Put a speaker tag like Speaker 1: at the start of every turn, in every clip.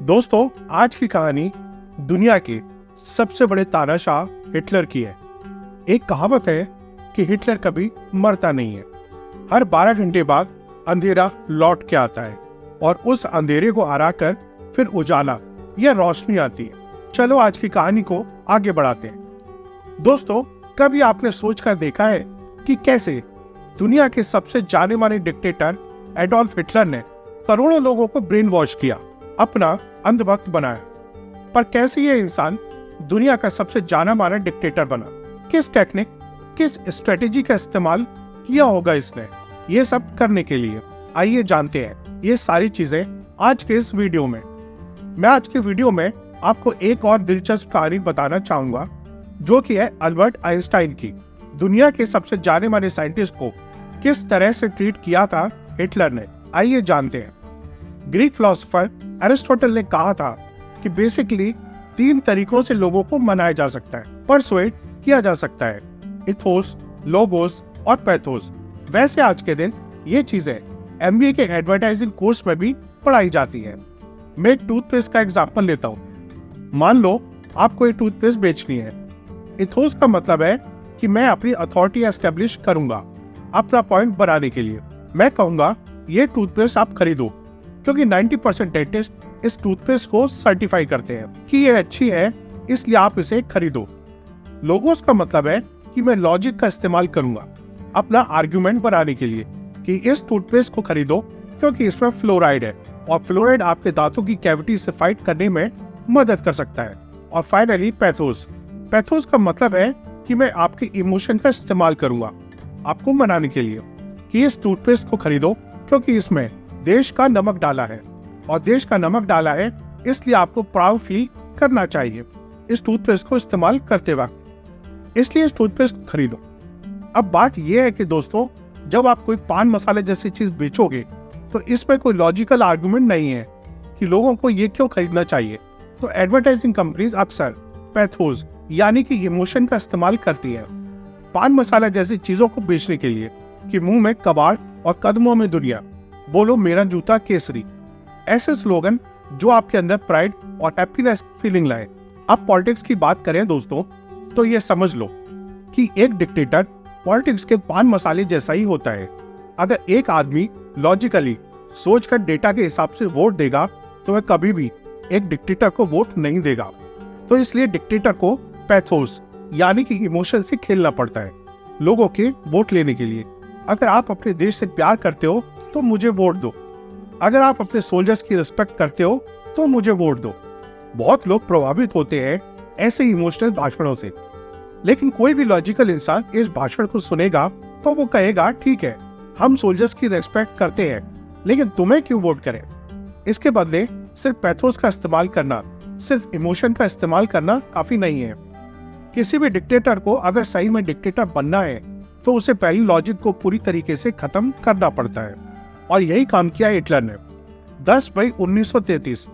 Speaker 1: दोस्तों, आज की कहानी दुनिया के सबसे बड़े तानाशाह हिटलर की है। एक कहावत है कि हिटलर कभी मरता नहीं है। हर 12 घंटे बाद अंधेरा लौट के आता है और उस अंधेरे को हराकर फिर उजाला या रोशनी आती है। चलो आज की कहानी को आगे बढ़ाते हैं। दोस्तों, कभी आपने सोचकर देखा है कि कैसे दुनिया के सबसे जाने माने डिक्टेटर एडोल्फ हिटलर ने करोड़ों लोगों को ब्रेन वॉश किया, अपना अंधभक्त बनाया, पर कैसे ये इंसान दुनिया का सबसे जाना माना डिक्टेटर बना? किस टेक्निक, किस स्ट्रेटेजी का इस्तेमाल किया होगा इसने ये सब करने के लिए? आइए जानते हैं ये सारी चीजें आज के इस वीडियो में। मैं आज के वीडियो में आपको एक और दिलचस्प कहानी बताना चाहूंगा, जो कि है अल्बर्ट आइंस्टाइन की। दुनिया के सबसे जाने माने साइंटिस्ट को किस तरह से ट्रीट किया था हिटलर ने, आइए जानते हैं। ग्रीक फिलोसोफर एरिस्टोटल ने कहा था कि बेसिकली 3 तरीकों से लोगों को मनाया जा सकता है, परसुएड किया जा सकता है, इथोस, लोगोस और पैथोस। वैसे आज के दिन ये चीजें एमबीए के एडवर्टाइजिंग कोर्स में भी पढ़ाई जाती है। मैं एक टूथपेस्ट का एग्जांपल लेता हूँ। मान लो आपको एक टूथपेस्ट बेचनी है। इथोस का मतलब है कि मैं अपनी अथॉरिटी एस्टेब्लिश करूंगा अपना पॉइंट बनाने के लिए। मैं कहूंगा ये टूथपेस्ट आप खरीदो, क्योंकि 90% डेंटिस्ट इस टूथपेस्ट को सर्टिफाई करते हैं कि ये अच्छी है, इसलिए आप इसे खरीदो। लोगोस का मतलब है कि मैं लॉजिक का इस्तेमाल करूंगा अपना आर्गुमेंट बनाने के लिए कि इस टूथपेस्ट को खरीदो क्योंकि इसमें फ्लोराइड है और फ्लोराइड आपके दांतों की कैविटी से फाइट करने में मदद कर सकता है। और फाइनली पैथोस। पैथोस का मतलब है कि मैं आपके इमोशन का इस्तेमाल करूंगा आपको मनाने के लिए कि इस टूथपेस्ट को खरीदो क्योंकि इसमें देश का नमक डाला है, और देश का नमक डाला है इसलिए आपको प्राउड फील करना चाहिए इस टूथपेस्ट को इस्तेमाल करते वक्त, इसलिए इस टूथपेस्ट को खरीदो। अब बात यह है कि दोस्तों, जब आप कोई पान मसाले जैसी चीज बेचोगे तो इसमें कोई लॉजिकल आर्गुमेंट नहीं है कि लोगों को ये क्यों खरीदना चाहिए। तो एडवर्टाइजिंग कंपनीज अक्सर पैथोस यानी कि इमोशन का इस्तेमाल करती है पान मसाला जैसी चीजों को बेचने के लिए कि मुंह में कबाड़ और कदमों में दुनिया, बोलो मेरा जूता केसरी। ऐसे स्लोगन जो आपके अंदर प्राइड और हैप्पीनेस फीलिंग लाए। अब पॉलिटिक्स की बात करें दोस्तों, तो ये समझ लो कि एक डिक्टेटर पॉलिटिक्स के पान मसाले जैसा ही होता है। अगर एक आदमी लॉजिकली सोचकर डेटा के हिसाब से वोट देगा तो वह कभी भी एक डिक्टेटर को वोट नहीं देगा। तो इसलिए डिक्टेटर को पैथोस यानी कि इमोशन से खेलना पड़ता है लोगों के वोट लेने के लिए। अगर आप अपने देश से प्यार करते हो तो मुझे वोट दो, अगर आप अपने सोल्जर्स की रिस्पेक्ट करते हो तो मुझे वोट दो। बहुत लोग प्रभावित होते हैं ऐसे इमोशनल भाषणों से, लेकिन कोई भी लॉजिकल इंसान इस भाषण को सुनेगा तो वो कहेगा ठीक है, हम सोल्जर्स की रिस्पेक्ट करते हैं, लेकिन तुम्हें क्यों वोट करें? इसके बदले सिर्फ पैथोस का इस्तेमाल करना, सिर्फ इमोशन का इस्तेमाल करना काफी नहीं है। किसी भी डिक्टेटर को अगर सही में डिक्टेटर बनना है तो उसे पहले लॉजिक को पूरी तरीके से खत्म करना पड़ता है, और यही काम किया हिटलर ने। 10 मई 1933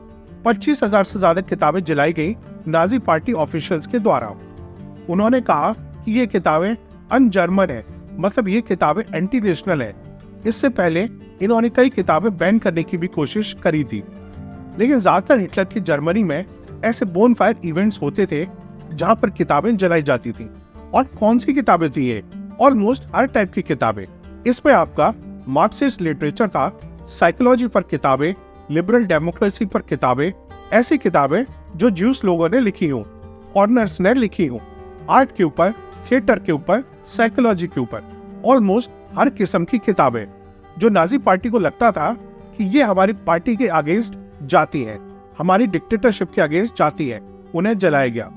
Speaker 1: 25,000 से ज्यादा किताबें जलाई गई नाजी पार्टी ऑफिशियल्स के द्वारा। उन्होंने कहा कि ये किताबें अन जर्मन है, मतलब ये किताबें एंटी नेशनल है। इससे पहले इन्होंने कई किताबें बैन करने की भी कोशिश करी थी, लेकिन ज्यादातर हिटलर की जर्मनी में ऐसे बोनफायर इवेंट्स होते थे जहां पर किताबें जलाई जाती थी। और कौन सी किताबें थी ये? ऑलमोस्ट हर टाइप की किताबें। इसमें आपका मार्क्सिस्ट लिटरेचर था, साइकोलॉजी पर किताबें, लिबरल डेमोक्रेसी पर किताबें, ऐसी किताबें जो ज्यूस लोगों ने लिखी हो, फॉरेनर्स ने लिखी हो, आर्ट के ऊपर, थिएटर के ऊपर, साइकोलॉजी के ऊपर, ऑलमोस्ट हर किस्म की किताबें जो नाजी पार्टी को लगता था कि ये हमारी पार्टी के अगेंस्ट जाती है, हमारी डिक्टेटरशिप के अगेंस्ट जाती है, उन्हें जलाया गया।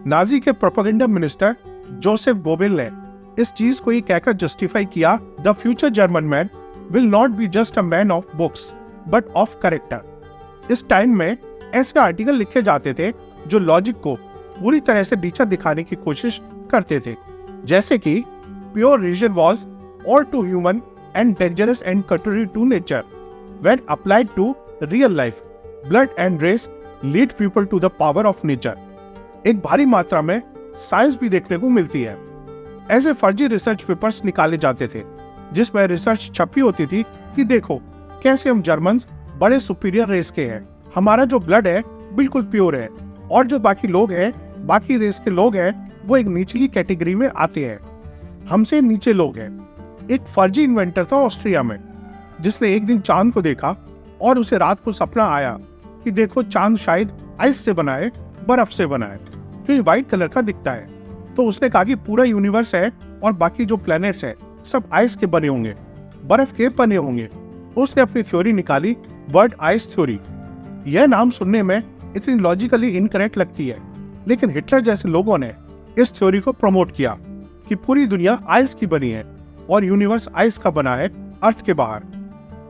Speaker 1: नाजी के प्रोपेगेंडा मिनिस्टर जोसेफ गोबेल ने इस चीज को ये कहकर जस्टिफाई किया, the future German man will not be just a man of books but of character. इस टाइम में ऐसे आर्टिकल लिखे जाते थे जो लॉजिक को पूरी तरह से नीचा दिखाने की कोशिश करते थे, जैसे कि pure reason was all to human and dangerous and contrary to nature when applied to real life, blood and race lead people to the power of nature. एक भारी मात्रा में साइंस भी देखने को मिलती है। ऐसे फर्जी रिसर्च पेपर्स निकाले जाते थे जिसमें रिसर्च छपी होती थी कि देखो कैसे हम जर्मन्स बड़े सुपीरियर रेस के हैं, हमारा जो ब्लड है बिल्कुल प्योर है, और जो बाकी लोग हैं, बाकी रेस के लोग हैं, वो एक निचली कैटेगरी में आते हैं, हमसे नीचे लोग हैं। एक फर्जी इन्वेंटर था ऑस्ट्रिया में, जिसने एक दिन चांद को देखा और उसे रात को सपना आया कि देखो चांद शायद आइस से बना है, बर्फ से बना है, क्योंकि व्हाइट कलर का दिखता है। तो उसने कहा कि पूरा यूनिवर्स है और बाकी जो प्लैनेट्स हैं सब आइस के बने होंगे, बर्फ के बने होंगे। उसने अपनी थ्योरी निकाली, वर्ड आइस थ्योरी। यह नाम सुनने में इतनी लॉजिकली इनकरेक्ट लगती है, लेकिन हिटलर जैसे लोगों ने इस थ्योरी को प्रमोट किया कि पूरी दुनिया आइस की बनी है और यूनिवर्स आइस का बना है, अर्थ के बाहर।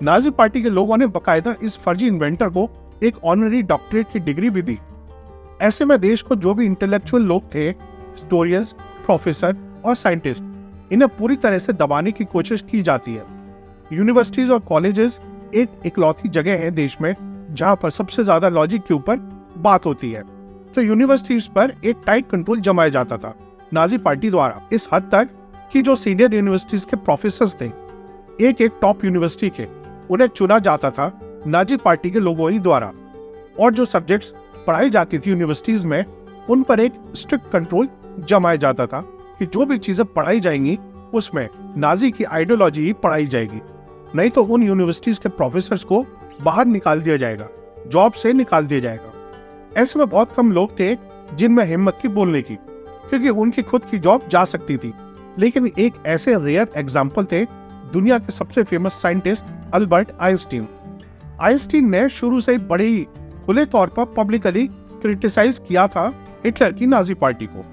Speaker 1: नाजी पार्टी के लोगों ने बकायदा इस फर्जी इन्वेंटर को एक ऑनररी डॉक्टरेट की डिग्री भी दी। ऐसे में देश को जो भी इंटेलेक्चुअल लोग थे, हिस्टोरियंस, प्रोफेसर और साइंटिस्ट, इन्हें पूरी तरह से दबाने की कोशिश की जाती है। यूनिवर्सिटीज और कॉलेजेस एक इकलौती जगह है देश में जहां पर सबसे ज्यादा लॉजिक के ऊपर बात होती है। तो यूनिवर्सिटीज पर एक टाइट कंट्रोल जमाया जाता था नाजी पार्टी द्वारा, इस हद तक कि जो सीनियर यूनिवर्सिटीज के प्रोफेसर थे, एक टॉप यूनिवर्सिटी के, उन्हें चुना जाता था नाजी पार्टी के लोगों ही द्वारा। और जो सब्जेक्ट्स पढ़ाई जाती थी यूनिवर्सिटीज में, उन पर एक स्ट्रिक्ट कंट्रोल जमाया जाता था कि जो भी चीजें पढ़ाई जाएंगी उसमें नाजी की आइडियोलॉजी ही पढ़ाई जाएगी, नहीं तो उन यूनिवर्सिटीज के प्रोफेसर्स को बाहर निकाल दिया जाएगा, जॉब से निकाल दिया जाएगा। ऐसे में बहुत कम लोग थे जिनमें हिम्मत थी बोलने की, क्योंकि उनकी खुद की जॉब जा सकती थी। लेकिन एक ऐसे रेयर एग्जाम्पल थे दुनिया के सबसे famous scientist Albert Einstein. Einstein ने शुरू से बड़े ही खुले तौर पर पब्लिकली क्रिटिसाइज किया था हिटलर की नाजी पार्टी को।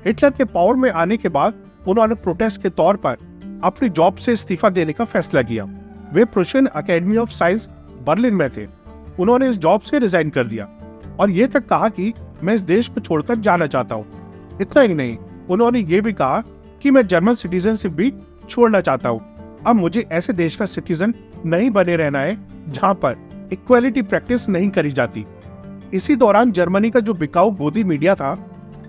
Speaker 1: हिटलर के पावर में आने के बाद उन्होंने प्रोटेस्ट के तौर पर अपनी जॉब से इस्तीफा देने का फैसला किया। वे Prussian academy of science Berlin में थे। उन्होंने इस जॉब से रिजाइन कर दिया और ये तक कहा कि मैं इस देश को छोड़कर जाना चाहता हूँ। इतना ही नहीं, उन्होंने ये भी कहा कि मैं जर्मन सिटीजनशिप भी छोड़ना चाहता हूँ। अब मुझे ऐसे देश का सिटीजन नहीं बने रहना है जहाँ पर इक्वालिटी प्रैक्टिस नहीं करी जाती। इसी दौरान जर्मनी का जो बिकाऊ गोदी मीडिया था,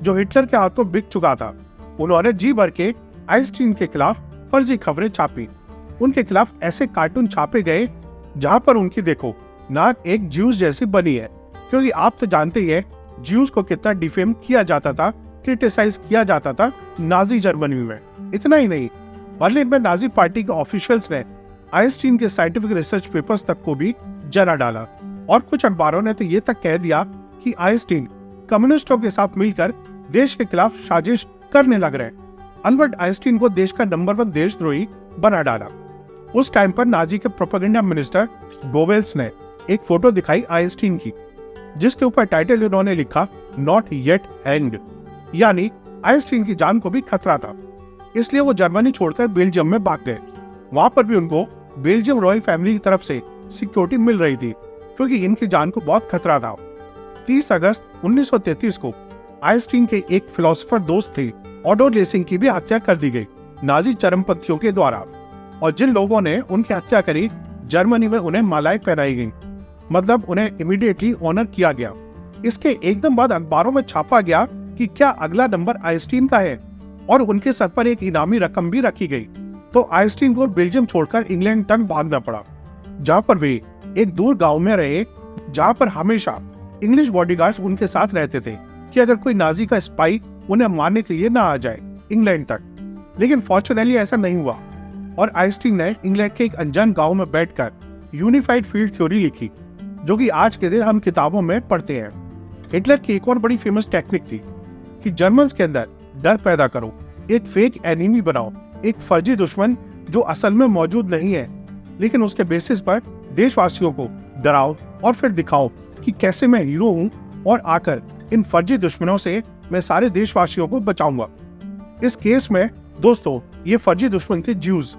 Speaker 1: जो हिटलर के हाथों बिक चुका था, उन्होंने जी भर के आइंस्टीन के खिलाफ फर्जी खबरें छापी। उनके खिलाफ ऐसे कार्टून छापे गए जहां पर उनकी देखो नाक एक ज्यूस जैसी बनी है, क्योंकि आप तो जानते ही हैं ज्यूस को कितना डिफेम किया जाता था, क्रिटिसाइज किया जाता था नाजी जर्मनी में। इतना ही नहीं, बर्लिन में नाजी पार्टी के ऑफिशियल्स ने आइंस्टीन के साइंटिफिक रिसर्च पेपर्स तक को भी जला डाला और कुछ अखबारों ने तो ये तक कह दिया कि आइंस्टीन कम्युनिस्टों के साथ मिलकर देश के खिलाफ साजिश करने लग रहे। अल्बर्ट आइंस्टीन को देश का नंबर 1 देशद्रोही बना डाला। उस टाइम पर नाजी के प्रोपेगेंडा मिनिस्टर गोवेल्स ने एक फोटो दिखाई आइंस्टीन की, जिसके ऊपर टाइटल उन्होंने लिखा नॉट येट हैंग्ड, यानी आइंस्टीन की जान को भी खतरा था। इसलिए वो जर्मनी छोड़कर बेल्जियम में भाग गए। वहां पर भी उनको बेल्जियम रॉयल फैमिली की तरफ से सिक्योरिटी मिल रही थी, क्योंकि इनकी जान को बहुत खतरा था। 30 अगस्त 1933 को आइंस्टीन के एक फिलोसोफर दोस्त थे ऑडो लेसिंग की भी हत्या कर दी गई नाजी चरमपंथियों के द्वारा। और जिन लोगों ने उनकी हत्या करी, जर्मनी में उन्हें मालाएं पहनाई गई, मतलब उन्हें इमीडिएटली ऑनर किया गया। इसके एकदम बाद अखबारों में छापा गया कि क्या अगला नंबर आइंस्टीन का है, और उनके सर पर एक इनामी रकम भी रखी गई। तो आइंस्टीन को बेल्जियम छोड़कर इंग्लैंड तक भागना पड़ा, जहां पर वे एक दूर गांव में रहे, जहां पर हमेशा इंग्लिश बॉडीगार्ड्स उनके साथ रहते थे कि अगर कोई नाजी का स्पाई उन्हें मारने के लिए ना आ जाए इंग्लैंड तक। लेकिन फॉर्चुनेटली ऐसा नहीं हुआ और आइंस्टीन ने इंग्लैंड के एक अनजान गांव में बैठकर यूनिफाइड फील्ड थ्योरी लिखी, जो कि आज के दिन हम किताबों में पढ़ते हैं। हिटलर की एक और बड़ी फेमस टेक्निक थी कि जर्मन्स के अंदर डर पैदा करो, एक फेक एनिमी बनाओ, एक फर्जी दुश्मन जो असल में मौजूद नहीं है, लेकिन उसके बेसिस पर देशवासियों को डराओ और फिर दिखाओ कि कैसे मैं हीरो हूं और आकर इन फर्जी दुश्मनों से मैं सारे देशवासियों को बचाऊंगा। इस केस में दोस्तों ये फर्जी दुश्मन थे ज्यूज।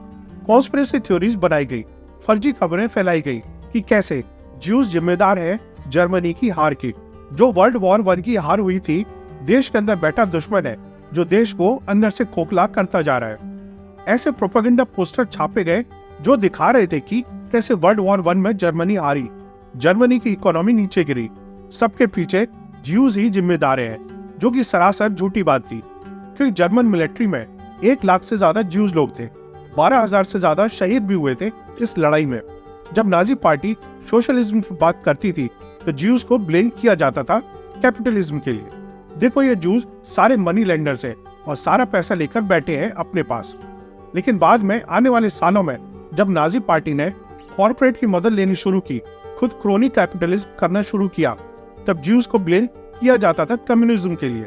Speaker 1: कॉन्स्पिरेसी थ्योरीज बनाई गई, फर्जी खबरें फैलाई गई कि कैसे ज्यूज जिम्मेदार है जर्मनी की हार की। जो वर्ल्ड वॉर 1 की हार हुई थी, देश के अंदर बैठा दुश्मन है जो देश को अंदर से खोखला करता जा रहा है। ऐसे प्रोपेगेंडा पोस्टर छापे गए जो दिखा रहे थे कि कैसे वर्ल्ड वॉर 1 में जर्मनी हारी, जर्मनी की इकोनॉमी नीचे गिरी, सबके पीछे ज्यूज ही जिम्मेदार हैं, जो कि सरासर झूठी बात थी। क्योंकि जर्मन मिलिट्री में 1 लाख से ज्यादा ज्यूज लोग थे, 12,000 से ज्यादा शहीद भी हुए थे इस लड़ाई में। जब नाजी पार्टी सोशलिज्म की बात करती थी तो ज्यूज को ब्लेम किया जाता था कैपिटलिज्म के लिए। देखो ये ज्यूज सारे मनी लेंडर्स हैं और सारा पैसा लेकर बैठे हैं अपने पास। लेकिन बाद में आने वाले सालों में जब नाजी पार्टी ने कॉर्पोरेट की मदद लेनी शुरू की, खुद क्रोनी कैपिटलिज्म करना शुरू किया, तब ज्यूज को ब्लेम किया जाता था कम्युनिज्म के लिए।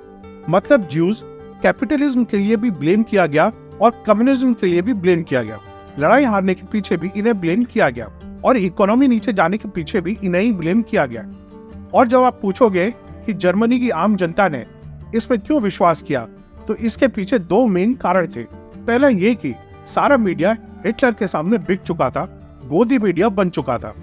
Speaker 1: मतलब ज्यूज कैपिटलिज्म के लिए भी ब्लेम किया गया और कम्युनिज्म के लिए भी ब्लेम किया गया। लड़ाई हारने के पीछे भी इन्हें ब्लेम किया गया और इकोनॉमी नीचे जाने के पीछे भी इन्हें ही ब्लेम किया गया। और जब आप पूछोगे कि जर्मनी की आम जनता ने इसमें क्यों विश्वास किया, तो इसके पीछे दो मेन कारण थे। पहला ये कि सारा मीडिया हिटलर के सामने बिक चुका था, गोदी मीडिया बन चुका था।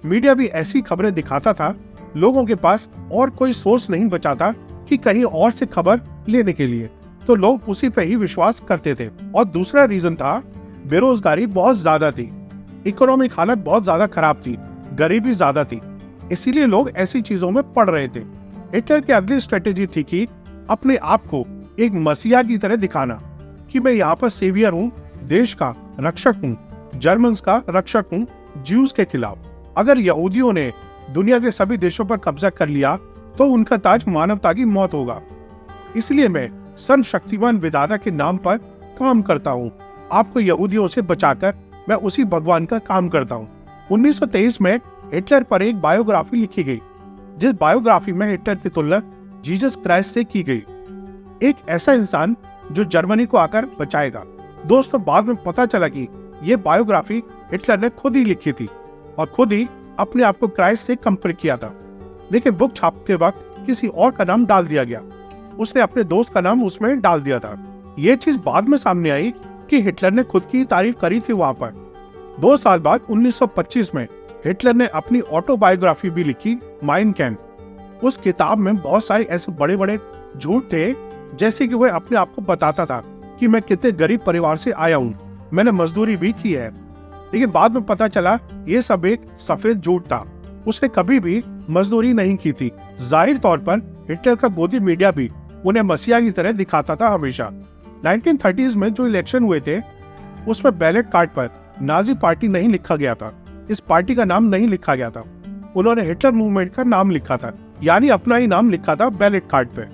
Speaker 1: मीडिया भी ऐसी खबरें दिखाता था, लोगों के पास और कोई सोर्स नहीं बचा था कि कहीं और से खबर लेने के लिए, तो लोग उसी पे ही विश्वास करते थे। और दूसरा रीजन था बेरोजगारी बहुत ज्यादा थी, इकोनॉमिक हालत बहुत ज्यादा खराब थी, गरीबी ज्यादा थी, इसीलिए लोग ऐसी चीजों में पड़ रहे थे। हिटलर की अगली स्ट्रेटेजी थी कि अपने आप को एक मसीहा की तरह दिखाना कि मैं यहाँ पर सेवियर हूँ, देश का रक्षक हूँ, जर्मन्स का रक्षक हूँ ज्यूज के खिलाफ। अगर यहूदियों ने दुनिया के सभी देशों पर कब्जा कर लिया तो उनका ताज मानवता की मौत होगा। इसलिए मैं सर्वशक्तिमान विधाता के नाम पर काम करता हूँ, आपको यहूदियों से बचाकर मैं उसी भगवान का काम करता हूँ। 1923 में हिटलर पर एक बायोग्राफी लिखी गई, जिस बायोग्राफी में हिटलर की तुलना जीसस क्राइस्ट से की गई, एक ऐसा इंसान जो जर्मनी को आकर बचाएगा। दोस्तों, बाद में पता चला कि यह बायोग्राफी हिटलर ने खुद ही लिखी थी और खुद ही अपने आप को क्राइस्ट से कंपेयर किया था। लेकिन बुक छापते वक्त किसी और का नाम डाल दिया गया, उसने अपने दोस्त का नाम उसमें डाल दिया था। यह चीज बाद में सामने आई कि हिटलर ने खुद की तारीफ करी थी वहां पर। 2 साल बाद 1925 में हिटलर ने अपनी ऑटोबायोग्राफी भी लिखी, माइन कैम्प। उस किताब में बहुत सारे ऐसे बड़े बड़े झूठ थे, जैसे कि वह अपने आप को बताता था कि मैं कितने गरीब परिवार से आया हूँ, मैंने मजदूरी भी की है। लेकिन बाद में पता चला ये सब एक सफेद झूठ था, उसने कभी भी मजदूरी नहीं की थी। जाहिर तौर पर हिटलर का गोदी मीडिया भी उन्हें मसीहा की तरह दिखाता था हमेशा। 1930s में जो इलेक्शन हुए थे उसमें बैलेट कार्ड पर नाजी पार्टी नहीं लिखा गया था, इस पार्टी का नाम नहीं लिखा गया था, उन्होंने हिटलर मूवमेंट का नाम लिखा था, यानी अपना ही नाम लिखा था बैलेट कार्ड पे,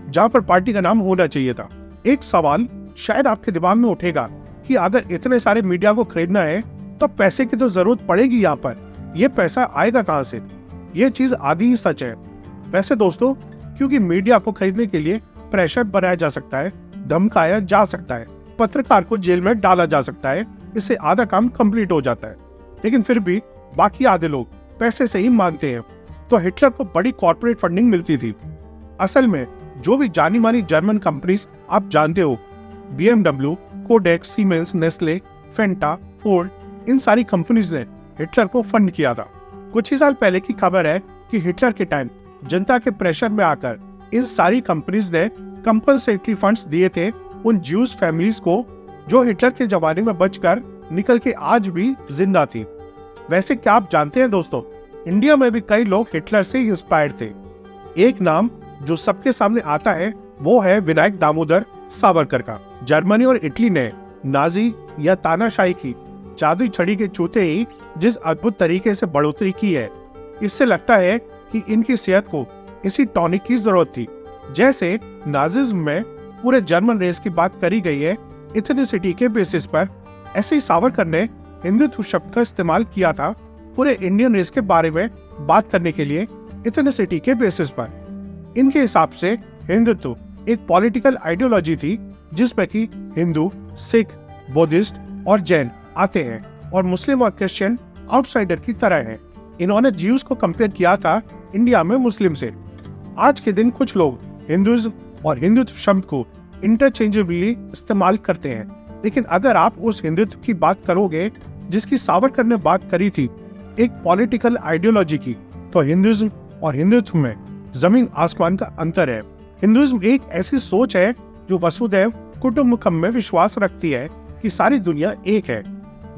Speaker 1: जहाँ पर पार्टी का नाम होना चाहिए था। एक सवाल शायद आपके दिमाग में उठेगा कि अगर इतने सारे मीडिया को खरीदना है तो पैसे की तो जरूरत पड़ेगी, यहाँ पर ये पैसा आएगा कहाँ से? ये चीज आधी ही सच है। वैसे दोस्तों, क्योंकि मीडिया को खरीदने के लिए प्रेशर बनाया जा सकता है, धमकाया जा सकता है, पत्रकार को जेल में डाला जा सकता है, इससे आधा काम कंप्लीट हो जाता है। लेकिन फिर भी बाकी आधे लोग पैसे से ही मानते हैं, तो हिटलर को बड़ी कॉर्पोरेट फंडिंग मिलती थी। असल में जो भी जानी मानी जर्मन कंपनीज आप जानते हो, BMW, कोडेक, सीमेंस, नेस्ले, फेंटा, फोर्ड, इन सारी कंपनीज ने हिटलर को फंड किया था। कुछ ही साल पहले की खबर है कि हिटलर के टाइम जनता के प्रेशर में आकर इन सारी कंपनीज ने कंपनसेटरी फंड्स दिए थे उन ज्यूज फैमिलीज को जो हिटलर के जमाने में बचकर निकल के आज भी जिंदा थी। वैसे क्या आप जानते हैं दोस्तों, इंडिया में भी कई लोग हिटलर से इंस्पायर्ड थे। एक नाम जो सबके सामने आता है वो है विनायक दामोदर सावरकर का। जर्मनी और इटली ने नाजी या तानाशाही की जादुई छड़ी के चूते ही जिस अद्भुत तरीके से बढ़ोतरी की है, इससे लगता है कि इनकी सेहत को इसी टॉनिक की जरूरत थी। जैसे नाजिज्म में पूरे जर्मन रेस की बात करी गई है इथनिसिटी के बेसिस पर, ऐसे ही सावरकर ने हिंदुत्व शब्द का इस्तेमाल किया था पूरे इंडियन रेस के बारे में बात करने के लिए इथनिसिटी के बेसिस पर। इनके हिसाब से हिंदुत्व एक पॉलिटिकल आइडियोलॉजी थी जिसमें कि हिंदू, सिख, बुद्धिस्ट और जैन आते हैं और मुस्लिम और क्रिश्चियन आउटसाइडर की तरह हैं। इन्होंने ज्यूज को कंपेयर किया था इंडिया में मुस्लिम से। आज के दिन कुछ लोग हिंदुइज्म और हिंदुत्व शब्द को इंटरचेंजेबली इस्तेमाल करते हैं, लेकिन अगर आप उस हिंदुत्व की बात करोगे जिसकी सावरकर ने बात करी थी, एक पॉलिटिकल आइडियोलॉजी की, तो हिंदुइज्म और हिंदुत्व में जमीन आसमान का अंतर है। हिंदुइज्म एक ऐसी सोच है जो वसुधैव कुटुंबकम में विश्वास रखती है कि सारी दुनिया एक है।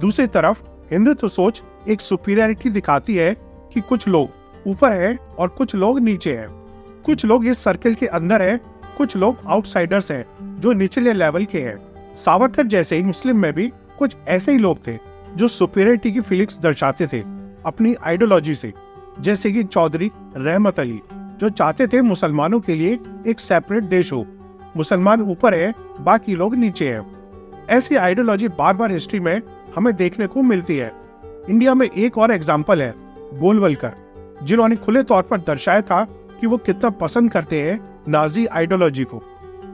Speaker 1: दूसरी तरफ हिंदुत्व सोच एक सुपीरियरिटी दिखाती है कि कुछ लोग ऊपर हैं और कुछ लोग नीचे हैं, कुछ लोग इस सर्कल के अंदर हैं, कुछ लोग आउटसाइडर्स हैं जो निचले लेवल के हैं। सावरकर जैसे ही मुस्लिम में भी कुछ ऐसे ही लोग थे जो सुपीरियरिटी की फीलिंग्स दर्शाते थे अपनी आइडियोलॉजी से। जैसे कि चौधरी रहमत अली, जो चाहते थे मुसलमानों के लिए एक सेपरेट देश हो, मुसलमान ऊपर है, बाकी लोग नीचे हैं। ऐसी आइडियोलॉजी बार बार हिस्ट्री में हमें देखने को मिलती है। इंडिया में एक और एग्जाम्पल है गोलवलकर, जिन्होंने खुले तौर पर दर्शाया था कि वो कितना पसंद करते हैं नाजी आइडियोलॉजी को।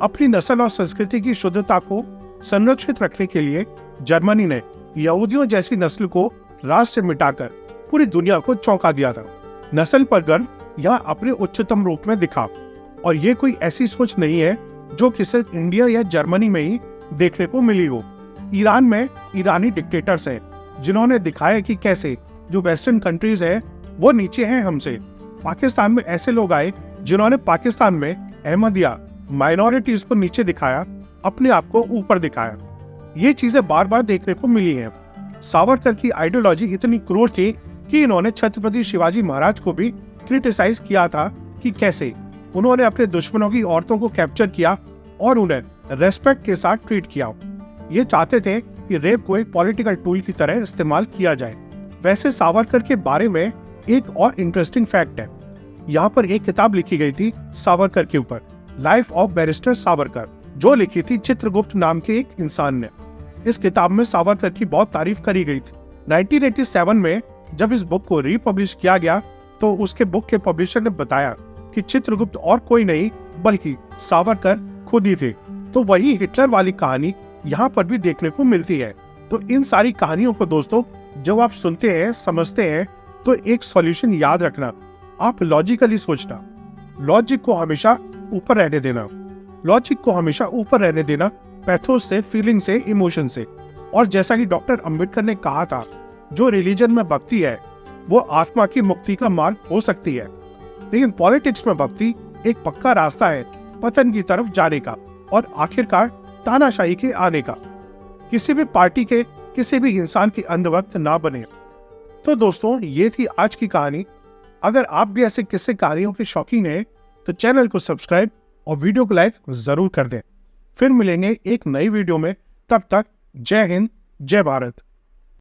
Speaker 1: अपनी नस्ल और संस्कृति की शुद्धता को संरक्षित रखने के लिए जर्मनी ने यहूदियों जैसी नस्ल को राष्ट्र से मिटाकर पूरी दुनिया को चौंका दिया था। नस्ल पर गर्व यहाँ अपने उच्चतम रूप में दिखा, और ये कोई ऐसी सोच नहीं है जो कि सिर्फ इंडिया या जर्मनी में ही देखने को मिली हो। ईरान में ईरानी डिक्टेटर्स हैं जिन्होंने दिखाया कि कैसे जो वेस्टर्न कंट्रीज है वो नीचे हैं हमसे। पाकिस्तान में ऐसे लोग आए जिन्होंने पाकिस्तान में अहमदिया माइनॉरिटीज को नीचे दिखाया, अपने आप को ऊपर दिखाया। ये चीजें बार बार देखने को मिली हैं। सावरकर की आइडियोलॉजी इतनी क्रूर थी कि इन्होंने छत्रपति शिवाजी महाराज को भी क्रिटिसाइज किया था कि कैसे उन्होंने अपने दुश्मनों की औरतों को कैप्चर किया और उन्हें रेस्पेक्ट के साथ ट्रीट किया। ये चाहते थे कि रेप को एक पॉलिटिकल टूल की तरह इस्तेमाल किया जाए। वैसे सावरकर के बारे में एक और इंटरेस्टिंग फैक्ट है। यहाँ पर एक किताब लिखी गई थी सावरकर के ऊपर, लाइफ ऑफ बैरिस्टर सावरकर, जो लिखी थी चित्रगुप्त नाम के एक इंसान ने। इस किताब में सावरकर की बहुत तारीफ करी गई थी। 1987 में जब इस बुक को रीपब्लिश किया गया तो उसके बुक के पब्लिशर ने बताया कि चित्रगुप्त और कोई नहीं बल्कि सावरकर खुद ही थे। तो वही हिटलर वाली कहानी यहाँ पर भी देखने को मिलती है। तो इन सारी कहानियों को दोस्तों जब आप सुनते हैं, समझते हैं, तो एक सॉल्यूशन याद रखना, आप लॉजिकली सोचना, लॉजिक को हमेशा ऊपर रहने देना, लॉजिक को हमेशा ऊपर रहने देना, पैथोस से, फीलिंग से, इमोशन से। और जैसा कि डॉक्टर अंबेडकर ने कहा था, जो रिलीजन में भक्ति है वो आत्मा की मुक्ति का मार्ग हो सकती है, लेकिन पॉलिटिक्स में भक्ति एक पक्का रास्ता है पतन की तरफ जाने का और आखिरकार तानाशाही के आने का। किसी भी पार्टी के, किसी भी इंसान की अंधभक्त ना बने। तो दोस्तों ये थी आज की कहानी। अगर आप भी ऐसे किस्से कहानियों के शौकीन हैं तो चैनल को सब्सक्राइब और वीडियो को लाइक जरूर कर दें। फिर मिलेंगे एक नई वीडियो में, तब तक जय हिंद, जय भारत।